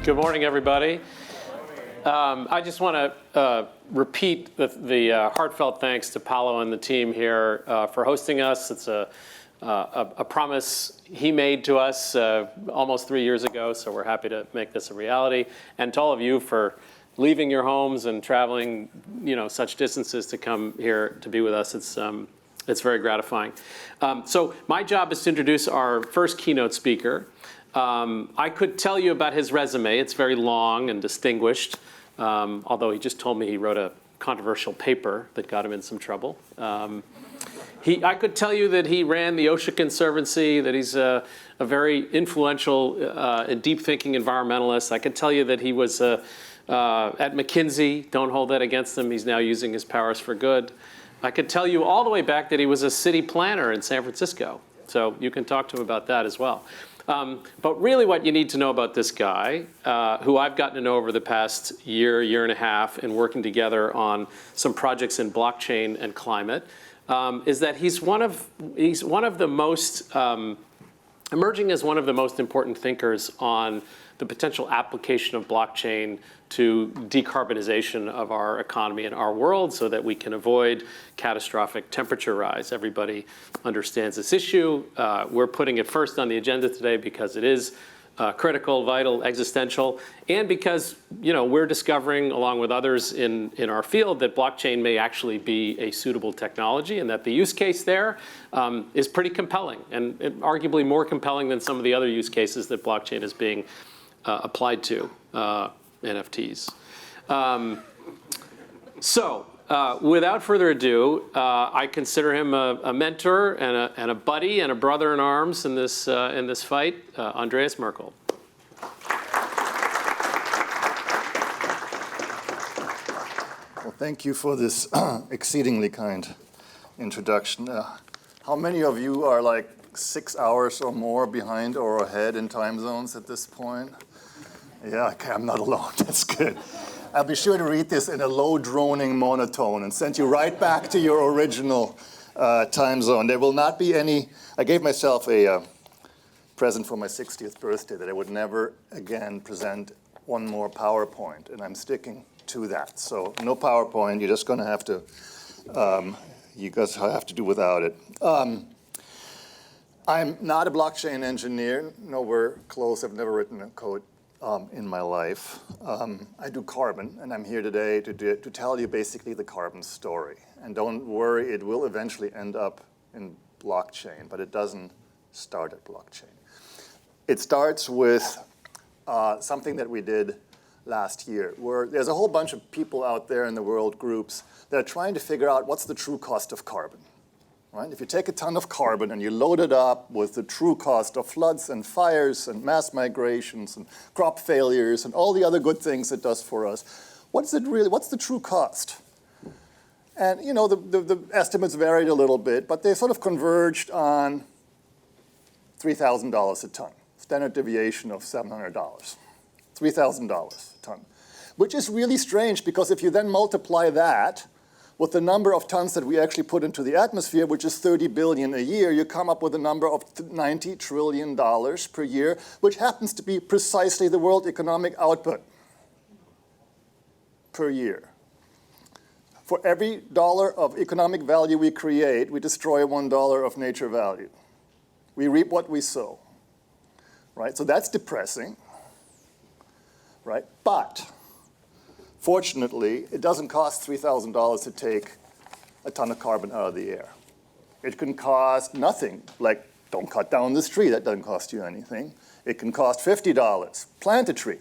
Good morning, everybody. I just want to repeat the heartfelt thanks to Paolo and the team here for hosting us. It's a promise he made to us almost 3 years ago, so we're happy to make this a reality. And to all of you for leaving your homes and traveling, such distances to come here to be with us. It's very gratifying. So my job is to introduce our first keynote speaker. I could tell you about his resume. It's very long and distinguished, although he just told me he wrote a controversial paper that got him in some trouble. I could tell you that he ran the OSHA Conservancy, that he's a very influential and deep-thinking environmentalist. I could tell you that he was at McKinsey. Don't hold that against him. He's now using his powers for good. I could tell you all the way back that he was a city planner in San Francisco. So you can talk to him about that as well. But really what you need to know about this guy, who I've gotten to know over the past year and a half in working together on some projects in blockchain and climate, is that he's one of the most, emerging as one of the most important thinkers on the potential application of blockchain to decarbonization of our economy and our world so that we can avoid catastrophic temperature rise. Everybody understands this issue. We're putting it first on the agenda today because it is critical, vital, existential, and because we're discovering, along with others in our field, that blockchain may actually be a suitable technology and that the use case there is pretty compelling and arguably more compelling than some of the other use cases that blockchain is being applied to, NFTs. Without further ado, I consider him a mentor and a buddy and a brother in arms in this fight, Andreas Merkl. Well, thank you for this exceedingly kind introduction. How many of you are like 6 hours or more behind or ahead in time zones at this point? Yeah, okay, I'm not alone. That's good. I'll be sure to read this in a low droning monotone and send you right back to your original time zone. There will not be any. I gave myself a present for my 60th birthday that I would never again present one more PowerPoint, and I'm sticking to that. So no PowerPoint. You're just going to have to. You guys have to do without it. I'm not a blockchain engineer. Nowhere close. I've never written a code in my life. I do carbon, and I'm here today to tell you basically the carbon story. And don't worry, it will eventually end up in blockchain, but it doesn't start at blockchain. It starts with something that we did last year, where there's a whole bunch of people out there in the world, groups, that are trying to figure out what's the true cost of carbon. Right? If you take a ton of carbon and you load it up with the true cost of floods and fires and mass migrations and crop failures and all the other good things it does for us, what's the true cost? And the estimates varied a little bit, but they sort of converged on $3,000 a ton, standard deviation of $700, $3,000 a ton, which is really strange because if you then multiply that with the number of tons that we actually put into the atmosphere, which is 30 billion a year, you come up with a number of $90 trillion per year, which happens to be precisely the world economic output per year. For every dollar of economic value we create, we destroy $1 of nature value. We reap what we sow, right? So that's depressing, right? But fortunately, it doesn't cost $3,000 to take a ton of carbon out of the air. It can cost nothing, like don't cut down this tree, that doesn't cost you anything. It can cost $50, plant a tree.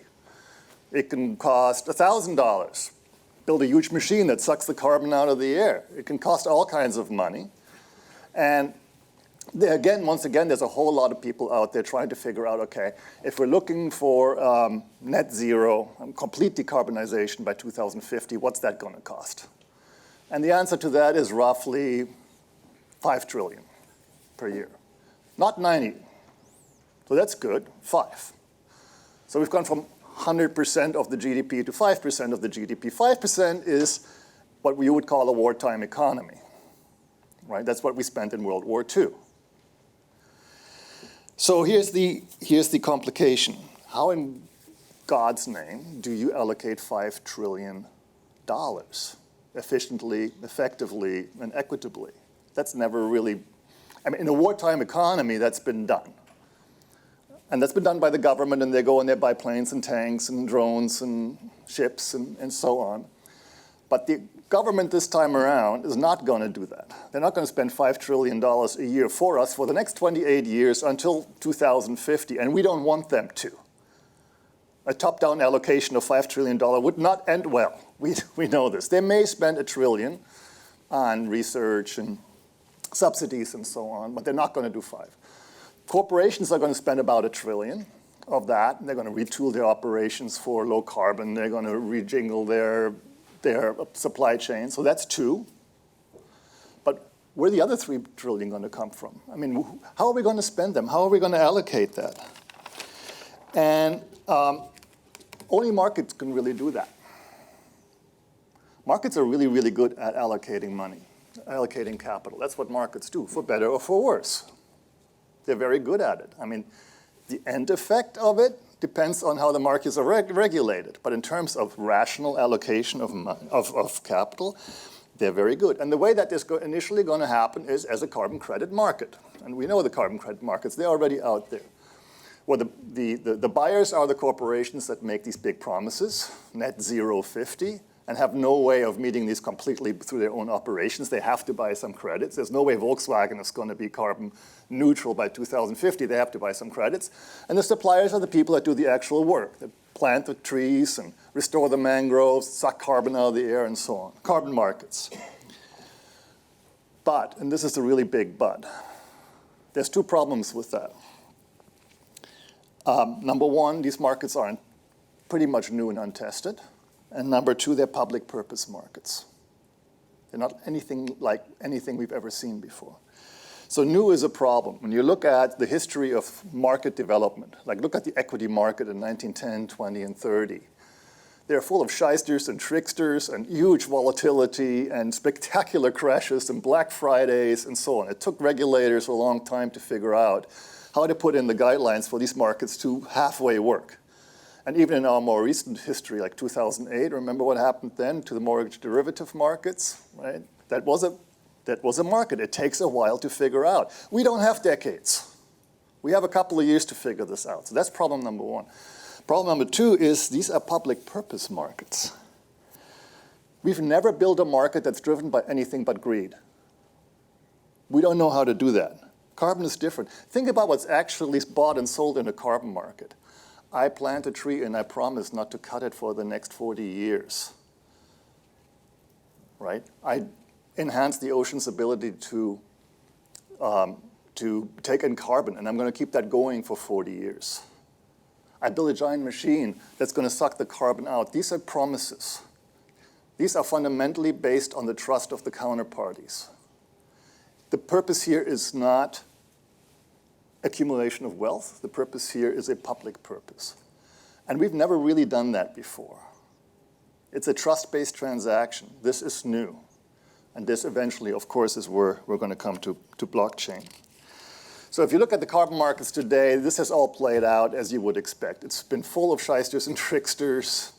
It can cost $1,000, build a huge machine that sucks the carbon out of the air. It can cost all kinds of money. And once again, there's a whole lot of people out there trying to figure out, okay, if we're looking for net zero, complete decarbonization by 2050, what's that going to cost? And the answer to that is roughly $5 trillion per year, not 90. So that's good, 5. So we've gone from 100% of the GDP to 5% of the GDP. 5% is what we would call a wartime economy, right? That's what we spent in World War II. So here's the complication. How in God's name do you allocate $5 trillion efficiently, effectively, and equitably? That's never really, I mean, in a wartime economy, that's been done. And that's been done by the government, and they go and they buy planes and tanks and drones and ships and so on. But the government this time around is not going to do that. They're not going to spend $5 trillion a year for us for the next 28 years until 2050, and we don't want them to. A top-down allocation of $5 trillion would not end well. We know this. They may spend $1 trillion on research and subsidies and so on, but they're not going to do 5. Corporations are going to spend about $1 trillion of that. And they're going to retool their operations for low carbon. They're going to rejiggle their supply chain. So that's 2. But where are the other $3 trillion going to come from? I mean, how are we going to spend them? How are we going to allocate that? And only markets can really do that. Markets are really, really good at allocating money, allocating capital. That's what markets do, for better or for worse. They're very good at it. I mean, the end effect of it depends on how the markets are regulated. But in terms of rational allocation of capital, they're very good. And the way that is initially going to happen is as a carbon credit market. And we know the carbon credit markets. They're already out there. Well, the buyers are the corporations that make these big promises, net zero 50, and have no way of meeting these completely through their own operations. They have to buy some credits. There's no way Volkswagen is going to be carbon neutral by 2050. They have to buy some credits. And the suppliers are the people that do the actual work. They plant the trees and restore the mangroves, suck carbon out of the air, and so on. Carbon markets. But, and this is a really big but, there's 2 problems with that. Number 1, these markets are pretty much new and untested. And number 2, they're public purpose markets. They're not anything like anything we've ever seen before. So new is a problem. When you look at the history of market development, like look at the equity market in 1910, 20, and 30. They're full of shysters and tricksters and huge volatility and spectacular crashes and Black Fridays and so on. It took regulators a long time to figure out how to put in the guidelines for these markets to halfway work. And even in our more recent history, like 2008, remember what happened then to the mortgage derivative markets, right? That was a market. It takes a while to figure out. We don't have decades. We have a couple of years to figure this out. So that's problem number 1. Problem number 2 is these are public purpose markets. We've never built a market that's driven by anything but greed. We don't know how to do that. Carbon is different. Think about what's actually bought and sold in a carbon market. I plant a tree and I promise not to cut it for the next 40 years, right? I enhance the ocean's ability to take in carbon, and I'm going to keep that going for 40 years. I build a giant machine that's going to suck the carbon out. These are promises. These are fundamentally based on the trust of the counterparties. The purpose here is not accumulation of wealth. The purpose here is a public purpose. And we've never really done that before. It's a trust-based transaction. This is new. And this eventually, of course, is where we're going to come to blockchain. So if you look at the carbon markets today, this has all played out as you would expect. It's been full of shysters and tricksters,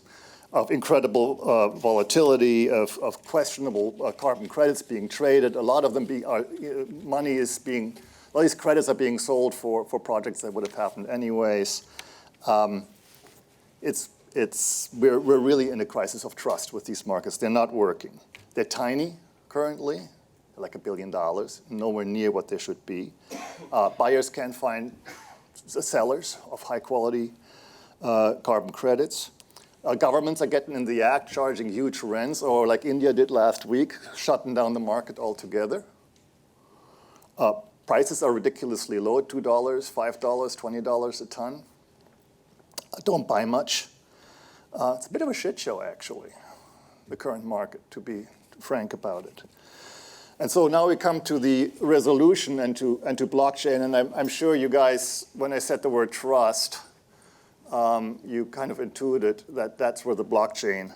of incredible volatility, of questionable carbon credits being traded. A lot of them money is being, all these credits are being sold for projects that would have happened anyways. We're really in a crisis of trust with these markets. They're not working. They're tiny currently, like $1 billion, nowhere near what they should be. Buyers can't find sellers of high quality carbon credits. Governments are getting in the act, charging huge rents, or like India did last week, shutting down the market altogether. Prices are ridiculously low at $2, $5, $20 a ton. Don't buy much. It's a bit of a shit show, actually, the current market, to be frank about it. And so now we come to the resolution and to blockchain. And I'm sure you guys, when I said the word trust, you kind of intuited that that's where the blockchain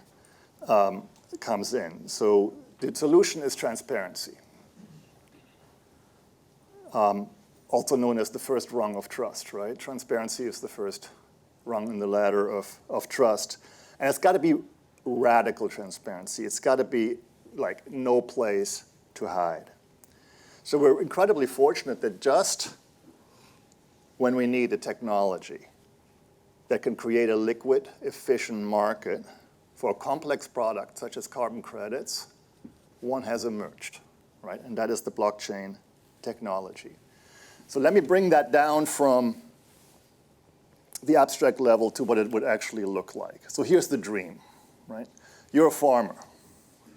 comes in. So the solution is transparency, also known as the first rung of trust, right? Transparency is the first rung in the ladder of trust. And it's got to be radical transparency. It's got to be like no place to hide. So we're incredibly fortunate that just when we need a technology that can create a liquid, efficient market for a complex product such as carbon credits, one has emerged, right? And that is the blockchain technology. So let me bring that down from the abstract level to what it would actually look like. So here's the dream, right? You're a farmer.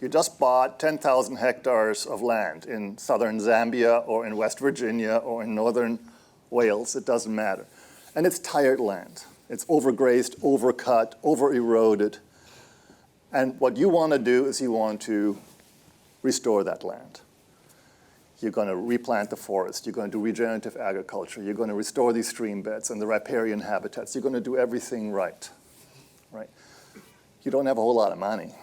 You just bought 10,000 hectares of land in southern Zambia or in West Virginia or in northern Wales, it doesn't matter. And it's tired land. It's overgrazed, overcut, over-eroded. And what you want to do is you want to restore that land. You're going to replant the forest. You're going to do regenerative agriculture. You're going to restore these stream beds and the riparian habitats. You're going to do everything right, right? You don't have a whole lot of money.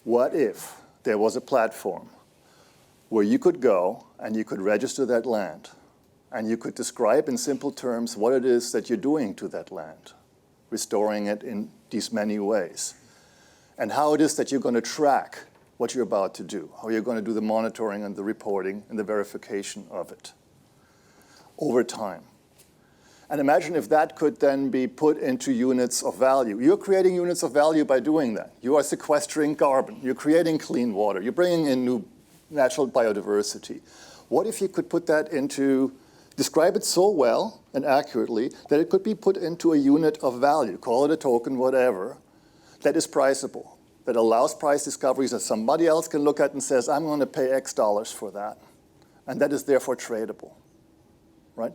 What if there was a platform where you could go and you could register that land and you could describe in simple terms what it is that you're doing to that land, restoring it in these many ways, and how it is that you're going to track what you're about to do, how you're going to do the monitoring and the reporting and the verification of it over time. And imagine if that could then be put into units of value. You're creating units of value by doing that. You are sequestering carbon. You're creating clean water. You're bringing in new natural biodiversity. What if you could put that into, describe it so well and accurately that it could be put into a unit of value, call it a token, whatever, that is priceable, that allows price discoveries that somebody else can look at and says, I'm going to pay X dollars for that. And that is therefore tradable, right?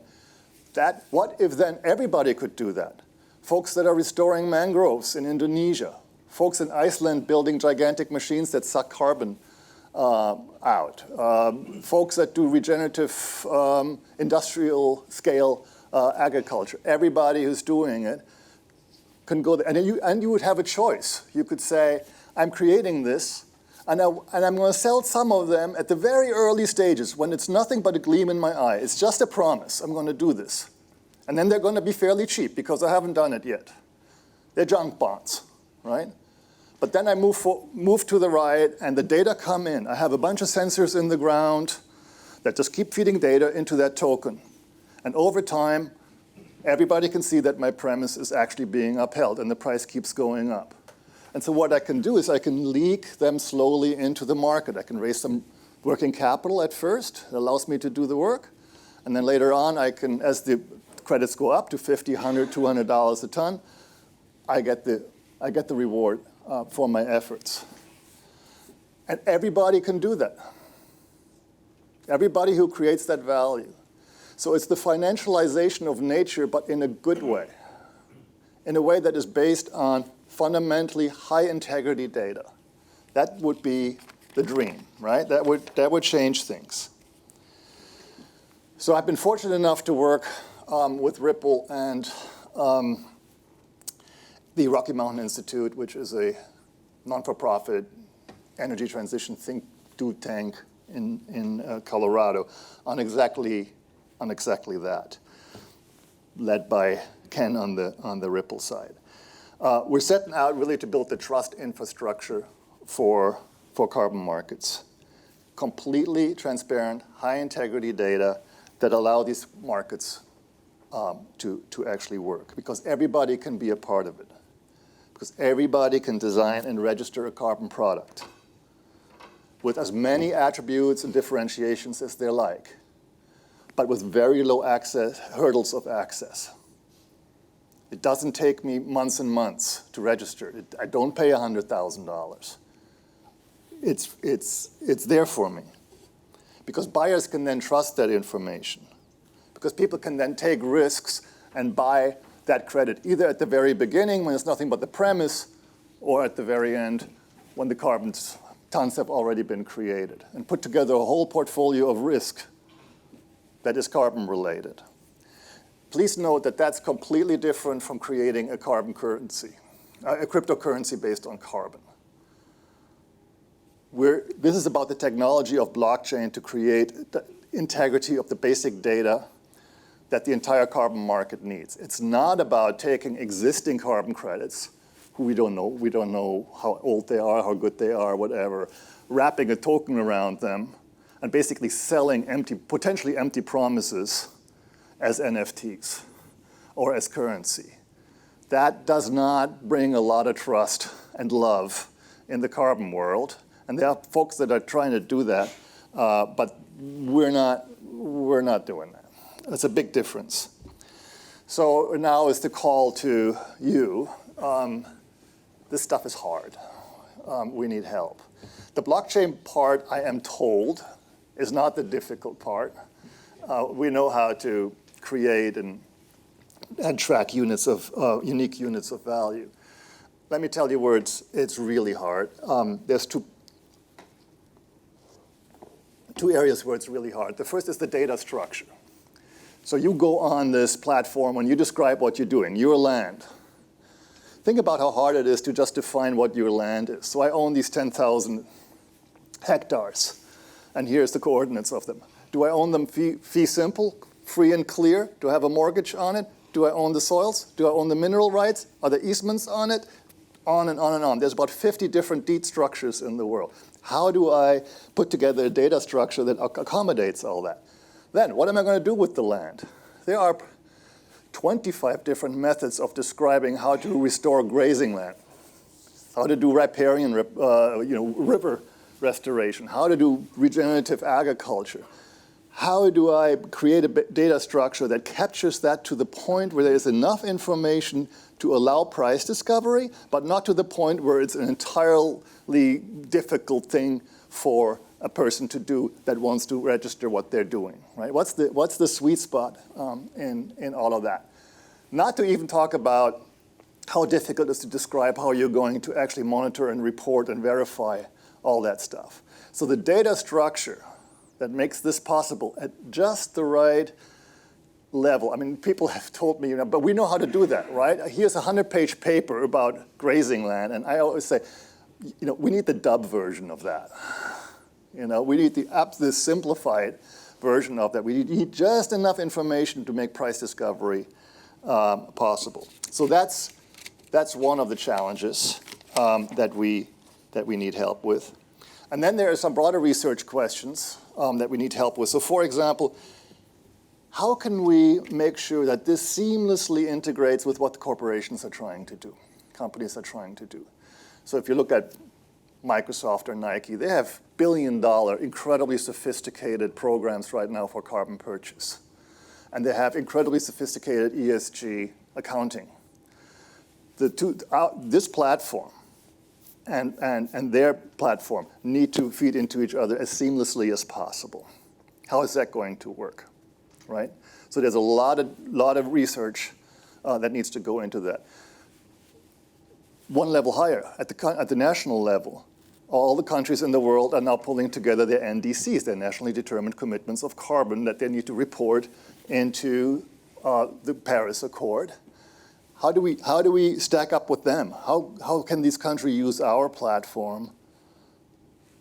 What if then everybody could do that? Folks that are restoring mangroves in Indonesia, folks in Iceland building gigantic machines that suck carbon out, folks that do regenerative industrial scale agriculture. Everybody who's doing it can go there. And you would have a choice. You could say, I'm creating this, and I'm going to sell some of them at the very early stages when it's nothing but a gleam in my eye. It's just a promise. I'm going to do this. And then they're going to be fairly cheap because I haven't done it yet. They're junk bonds, right? But then I move to the right, and the data come in. I have a bunch of sensors in the ground that just keep feeding data into that token. And over time, everybody can see that my premise is actually being upheld, and the price keeps going up. And so what I can do is I can leak them slowly into the market. I can raise some working capital at first. It allows me to do the work. And then later on, I can, as the credits go up to $50, $100, $200 a ton, I get the reward for my efforts. And everybody can do that. Everybody who creates that value. So it's the financialization of nature, but in a good way, in a way that is based on fundamentally high integrity data. That would be the dream, right? That would change things. So I've been fortunate enough to work with Ripple and the Rocky Mountain Institute, which is a non-for-profit energy transition think tank in Colorado, on exactly that, led by Ken on the Ripple side. We're setting out really to build the trust infrastructure for carbon markets. Completely transparent, high integrity data that allow these markets to actually work, because everybody can be a part of it. Because everybody can design and register a carbon product with as many attributes and differentiations as they like, but with very low hurdles of access. It doesn't take me months and months to register it. I don't pay $100,000. It's there for me. Because buyers can then trust that information. Because people can then take risks and buy that credit, either at the very beginning when it's nothing but the premise, or at the very end when the carbon tons have already been created, and put together a whole portfolio of risk that is carbon related. Please note that that's completely different from creating a carbon currency, a cryptocurrency based on carbon. This is about the technology of blockchain to create the integrity of the basic data that the entire carbon market needs. It's not about taking existing carbon credits, who we don't know how old they are, how good they are, whatever, wrapping a token around them, and basically selling potentially empty promises as NFTs or as currency. That does not bring a lot of trust and love in the carbon world. And there are folks that are trying to do that, but we're not doing that. That's a big difference. So now is the call to you. This stuff is hard. We need help. The blockchain part, I am told, is not the difficult part. We know how to create and track units of unique units of value. Let me tell you where it's really hard. There's two areas where it's really hard. The first is the data structure. So you go on this platform and you describe what you're doing, your land. Think about how hard it is to just define what your land is. So I own these 10,000 hectares, and here's the coordinates of them. Do I own them fee simple, free and clear? Do I have a mortgage on it? Do I own the soils? Do I own the mineral rights? Are there easements on it? On and on and on. There's about 50 different deed structures in the world. How do I put together a data structure that accommodates all that? Then, what am I going to do with the land? There are 25 different methods of describing how to restore grazing land, how to do riparian, river restoration, how to do regenerative agriculture. How do I create a data structure that captures that to the point where there is enough information to allow price discovery, but not to the point where it's an entirely difficult thing for a person to do that wants to register what they're doing, right? What's the sweet spot in all of that? Not to even talk about how difficult it is to describe how you're going to actually monitor and report and verify all that stuff. So the data structure that makes this possible at just the right level. I mean, people have told me, but we know how to do that, right? Here's a 100-page paper about grazing land, and I always say, we need the dub version of that. We need the simplified version of that. We need just enough information to make price discovery possible. So that's one of the challenges that we need help with. And then there are some broader research questions that we need help with. So for example, how can we make sure that this seamlessly integrates with what the corporations are trying to do, companies are trying to do? So if you look at Microsoft or Nike, they have billion-dollar, incredibly sophisticated programs right now for carbon purchase. And they have incredibly sophisticated ESG accounting. This platform and their platform need to feed into each other as seamlessly as possible. How is that going to work, right? So there's a lot of research that needs to go into that. One level higher, at the national level, all the countries in the world are now pulling together their NDCs, their nationally determined commitments of carbon that they need to report into the Paris Accord. How do we stack up with them? How can these countries use our platform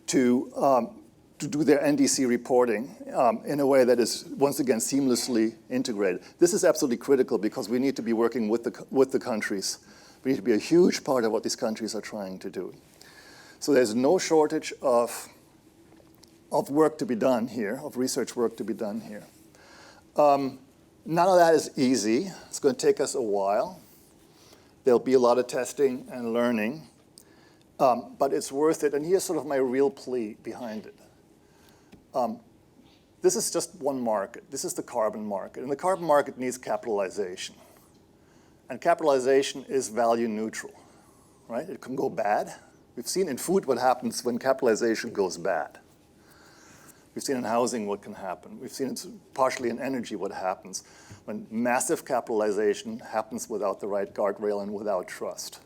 to do their NDC reporting in a way that is, once again, seamlessly integrated? This is absolutely critical because we need to be working with the countries. We need to be a huge part of what these countries are trying to do. So there's no shortage of work to be done here, of research work to be done here. None of that is easy. It's going to take us a while. There'll be a lot of testing and learning, but it's worth it. And here's sort of my real plea behind it. This is just one market. This is the carbon market. And the carbon market needs capitalization. And capitalization is value neutral, right? It can go bad. We've seen in food what happens when capitalization goes bad. We've seen in housing what can happen. We've seen partially in energy what happens when massive capitalization happens without the right guardrail and without trust.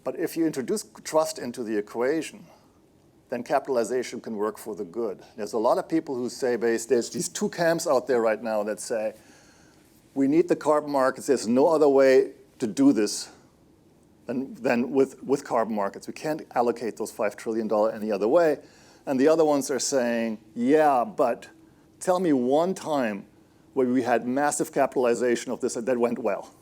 But if you introduce trust into the equation, then capitalization can work for the good. There's a lot of people who say, there's these two camps out there right now that say, we need the carbon markets. There's no other way to do this than with carbon markets. We can't allocate those $5 trillion any other way. And the other ones are saying, yeah, but tell me one time where we had massive capitalization of this that went well.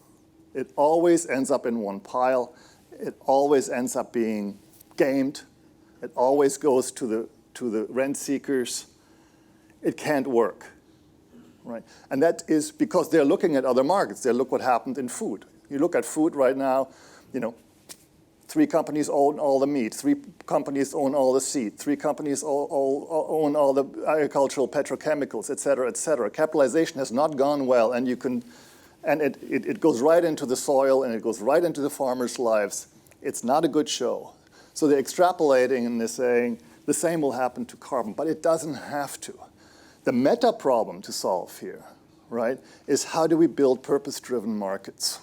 It always ends up in one pile. It always ends up being gamed. It always goes to the rent seekers. It can't work, right? And that is because they're looking at other markets. They look what happened in food. You look at food right now, 3 companies own all the meat, 3 companies own all the seed, 3 companies own all the agricultural petrochemicals, et cetera, et cetera. Capitalization has not gone well, and it goes right into the soil, and it goes right into the farmers' lives. It's not a good show. So they're extrapolating and they're saying the same will happen to carbon, but it doesn't have to. The meta problem to solve here, right, is how do we build purpose-driven markets?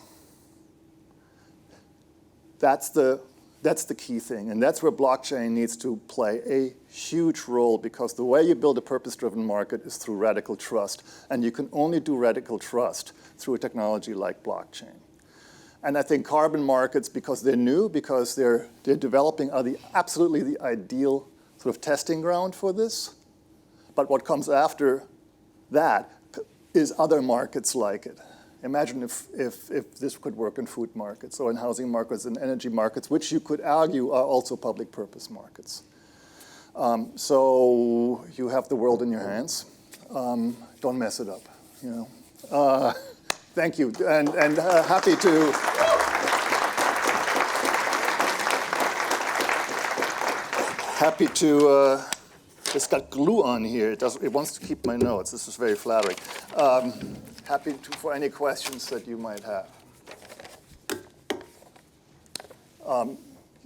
That's the key thing, and that's where blockchain needs to play a huge role, because the way you build a purpose-driven market is through radical trust, and you can only do radical trust through a technology like blockchain. And I think carbon markets, because they're new, because they're developing, are absolutely the ideal sort of testing ground for this. But what comes after that is other markets like it. Imagine if this could work in food markets or in housing markets and energy markets, which you could argue are also public purpose markets. So you have the world in your hands. Don't mess it up, Thank you, and happy to. Happy to. It's got glue on here. It wants to keep my notes. This is very flattering. Happy for any questions that you might have.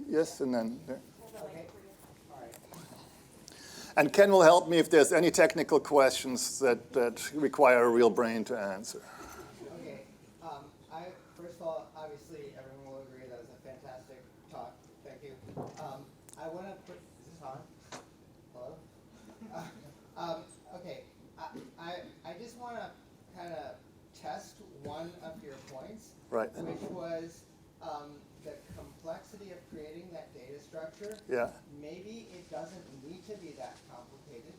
Yes, and then there. Okay. All right. And Ken will help me if there's any technical questions that require a real brain to answer. Okay. First of all, obviously, everyone will agree that was a fantastic talk. Thank you. I want to put. Is this on? Hello? Okay. I just want to kind of test one of your points, Right. which was the complexity of creating that data structure. Yeah. Maybe it doesn't need to be that complicated.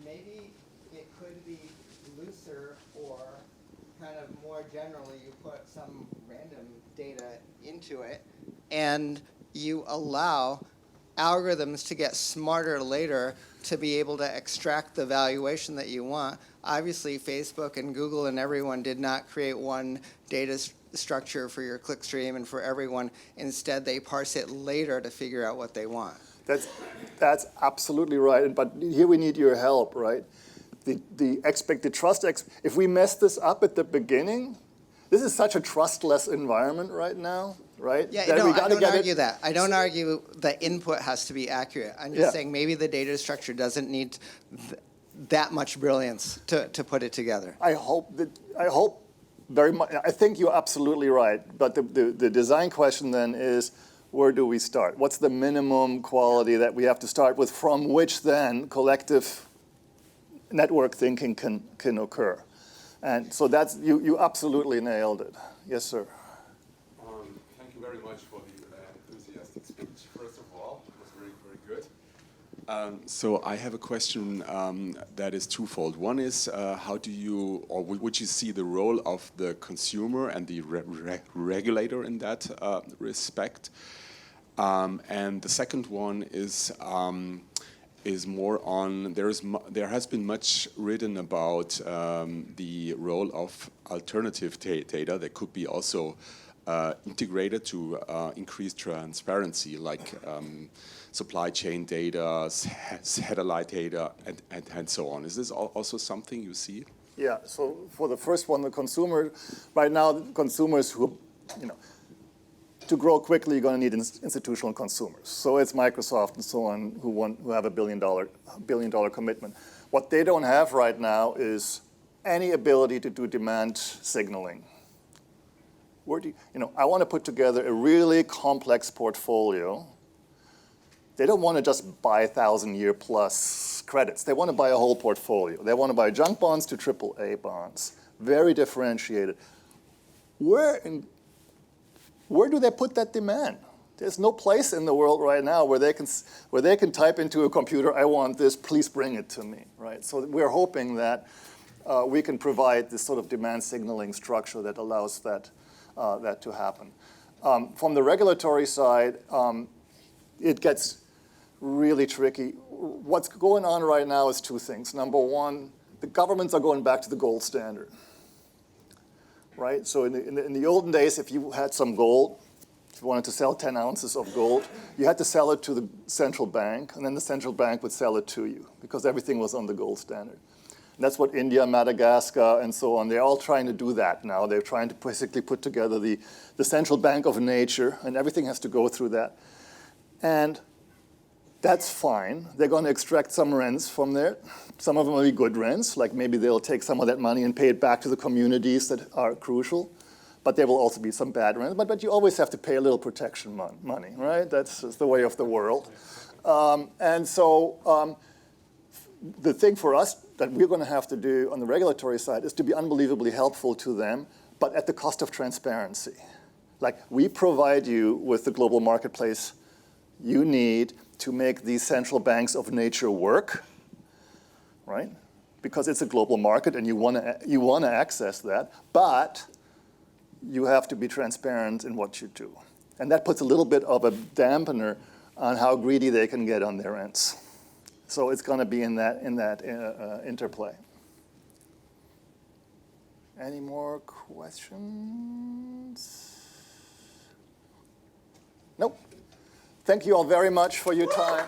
Maybe it could be looser, or kind of more generally, you put some random data into it and you allow algorithms to get smarter later to be able to extract the valuation that you want. Obviously, Facebook and Google and everyone did not create one data structure for your clickstream and for everyone. Instead, they parse it later to figure out what they want. That's absolutely right. But here we need your help, right? The trust. If we mess this up at the beginning, this is such a trustless environment right now, right? Yeah, no, I don't argue that. I don't argue the input has to be accurate. I'm just saying maybe the data structure doesn't need that much brilliance to put it together. I hope very much. I think you're absolutely right. But the design question then is, where do we start? What's the minimum quality that we have to start with, from which then collective network thinking can occur? And so that's you absolutely nailed it. Yes, sir. Thank you very much for the enthusiastic speech. First of all, it was very, very good. So I have a question that is twofold. One is, how do you, or would you see the role of the consumer and the regulator in that respect? And the second one is more on, there has been much written about the role of alternative data that could be also integrated to increase transparency, like supply chain data, satellite data, and so on. Is this also something you see? Yeah, so for the first one, the consumer, right now, consumers who, to grow quickly, you're going to need institutional consumers. So it's Microsoft and so on who have a $1 billion commitment. What they don't have right now is any ability to do demand signaling. I want to put together a really complex portfolio. They don't want to just buy 1,000-year plus credits. They want to buy a whole portfolio. They want to buy junk bonds to AAA bonds. Very differentiated. Where do they put that demand? There's no place in the world right now where they can type into a computer, I want this, please bring it to me, right? So we're hoping that we can provide this sort of demand signaling structure that allows that, that to happen. From the regulatory side, it gets really tricky. What's going on right now is two things. Number one, the governments are going back to the gold standard, right? So in the olden days, if you had some gold, if you wanted to sell 10 ounces of gold, you had to sell it to the central bank, and then the central bank would sell it to you because everything was on the gold standard. And that's what India, Madagascar, and so on, they're all trying to do that now. They're trying to basically put together the central bank of nature, and everything has to go through that. And that's fine. They're going to extract some rents from there. Some of them will be good rents, like maybe they'll take some of that money and pay it back to the communities that are crucial. But there will also be some bad rents. But you always have to pay a little protection money, right? That's just the way of the world. And so the thing for us that we're going to have to do on the regulatory side is to be unbelievably helpful to them, but at the cost of transparency. Like, we provide you with the global marketplace you need to make these central banks of nature work, right? Because it's a global market and you want to access that, but you have to be transparent in what you do. And that puts a little bit of a dampener on how greedy they can get on their ends. So it's going to be in that interplay. Any more questions? Nope. Thank you all very much for your time.